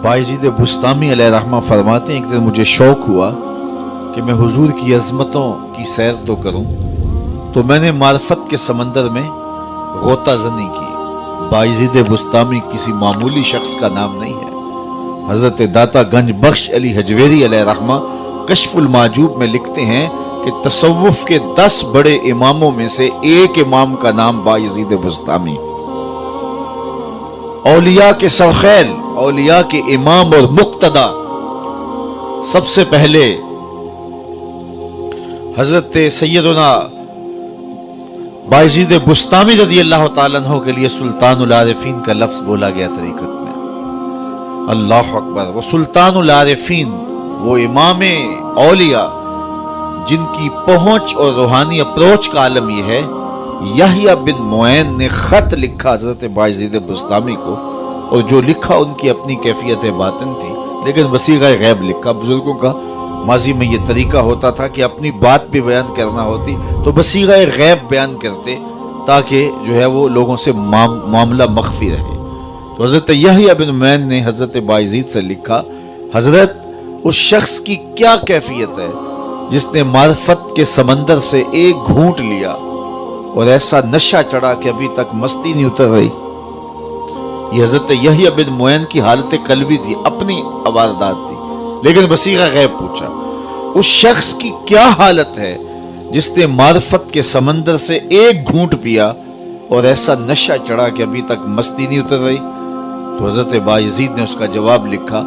बायजीद बुस्तामी अलैहिर्रहमा फरमाते हैं, एक दिन मुझे शौक हुआ कि मैं हुजूर की अज़मतों की सैर तो करूं, तो मैंने मार्फत के समंदर में गोता ज़नी की। बायजीद बुस्तामी किसी मामूली शख्स का नाम नहीं है। हज़रत दाता गंज बख्श अली हजवेरी अलैहिर्रहमा कश्फुल माजूब में लिखते हैं कि तसव्वुफ के 10 बड़े इमामों में से एक इमाम का नाम बायजीद बुस्तामी। औलिया के सरखैल, औलिया के इमाम और मुक्तदा, सबसे पहले हजरत सैयदना बायजीद बुस्तामी रज़ियल्लाहु ताला अन्हु के लिए सुल्तानुल आरिफीन का लफ्ज बोला गया तरीकत में। अल्लाह अकबर। वो सुल्तानुल आरिफीन, वो इमाम औलिया जिनकी पहुंच और रूहानी अप्रोच का आलम यह है। यहया बिन मुऐन ने खत लिखा हजरत बायजीद बुस्तामी को, और जो लिखा उनकी अपनी कैफियत बातिन थी, लेकिन वसीगा गैब लिखा। बुजुर्गों का माजी में ये तरीका होता था कि अपनी बात भी बयान करना होती तो वसीगा गैब बयान करते, ताकि जो है वो लोगों से मामला मख्फी रहे। तो हजरत यहया बिन मुऐन ने हजरत बायजीद से लिखा, हजरत उस शख्स की क्या कैफियत है जिसने मार्फत के समंदर से एक घूंट लिया और ऐसा नशा चढ़ा कि अभी तक मस्ती नहीं उतर रही। ये हजरत यहया बिन मुऐन की हालत कल्बी थी, अपनी वारदात थी, लेकिन वसीगा गैब पूछा। उस शख्स की क्या हालत है जिसने मार्फत के समंदर से एक घूंट पिया और ऐसा नशा चढ़ा कि अभी तक मस्ती नहीं उतर रही। तो हजरत बायजीद ने उसका जवाब लिखा,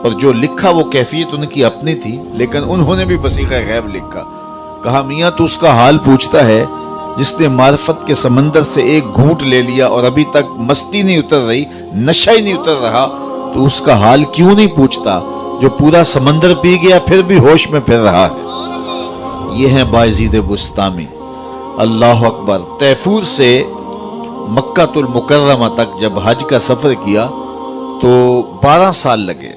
और जो लिखा वो कैफियत उनकी अपनी थी, लेकिन उन्होंने भी वसीगा गैब लिखा। कहा, मियाँ तो उसका हाल पूछता है जिसने मार्फत के समंदर से एक घूंट ले लिया और अभी तक मस्ती नहीं उतर रही, नशा ही नहीं उतर रहा, तो उसका हाल क्यों नहीं पूछता जो पूरा समंदर पी गया फिर भी होश में फिर रहा है। ये है बायजीद बुस्तामी। अल्लाह अकबर। तैफूर से मक्कातुल मुकर्रमा तक जब हज का सफर किया तो 12 साल लगे।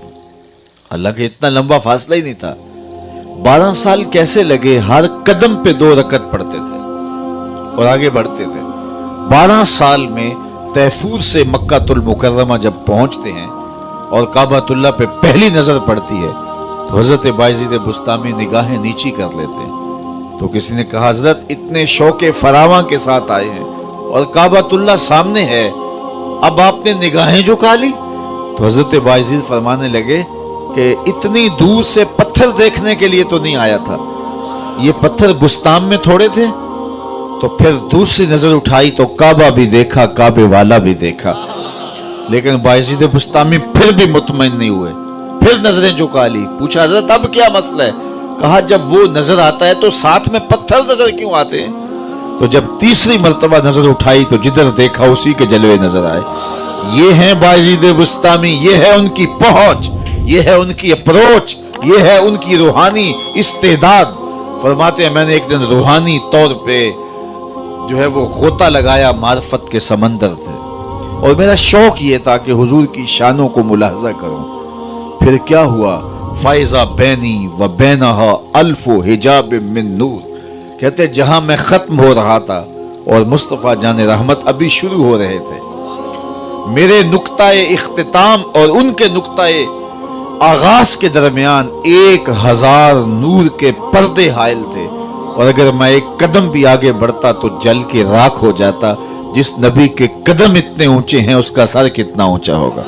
हालांकि इतना लंबा फासला ही नहीं था। 12 साल कैसे लगे? हर कदम पे 2 रकत पढ़ते थे और आगे बढ़ते थे। 12 साल में तैफूर से मक्कातुल मुकर्रमा जब पहुंचते हैं और काबातुल्लाह पे पहली नजर पड़ती है तो हजरत बायजीद बुस्तामी निगाहें नीची कर लेते हैं। तो किसी ने कहा, हजरत इतने शौके फरावा के साथ आए हैं और काबातुल्लाह सामने है, अब आपने निगाहें झुका ली? तो हजरत बायजीद फरमाने लगे कि इतनी दूर से पत्थर देखने के लिए तो नहीं आया था, ये पत्थर बुस्ताम में थोड़े थे। तो फिर दूसरी नजर उठाई तो काबा भी देखा, काबे वाला भी देखा, लेकिन बायजीद बुस्तामी फिर भी मुतमईन नहीं हुए। फिर नजरें झुका ली। पूछा, हजरत अब क्या मसला है? कहा, जब वो नजर आता है तो साथ में पत्थर नजर क्यों आते हैं? तो जब तीसरी मर्तबा नजर उठाई तो जिधर देखा उसी के जलवे नजर आए। ये है बायजीद बुस्तामी, ये है उनकी पहुंच, ये है उनकी अप्रोच, ये है उनकी रूहानी इस्तेदाद। फरमाते हैं, मैंने एक दिन रूहानी तौर पे जो है वो गोता लगाया मार्फत के समंदर थे, और मेरा शौक ये था कि हुजूर की शानों को मुलाहजा करूं। फिर क्या हुआ? फाइजा बैनी व बैनहा अल्फो हिजाब मिन नूर। कहते जहां मैं खत्म हो रहा था और मुस्तफा जाने रहमत अभी शुरू हो रहे थे, मेरे नुक्ताए इख्तिताम और उनके नुक्ताए आगाज के दरमियान 1000 नूर के पर्दे हायल थे, और अगर मैं एक कदम भी आगे बढ़ता तो जल के राख हो जाता। जिस नबी के कदम इतने ऊंचे हैं उसका सर कितना ऊंचा होगा।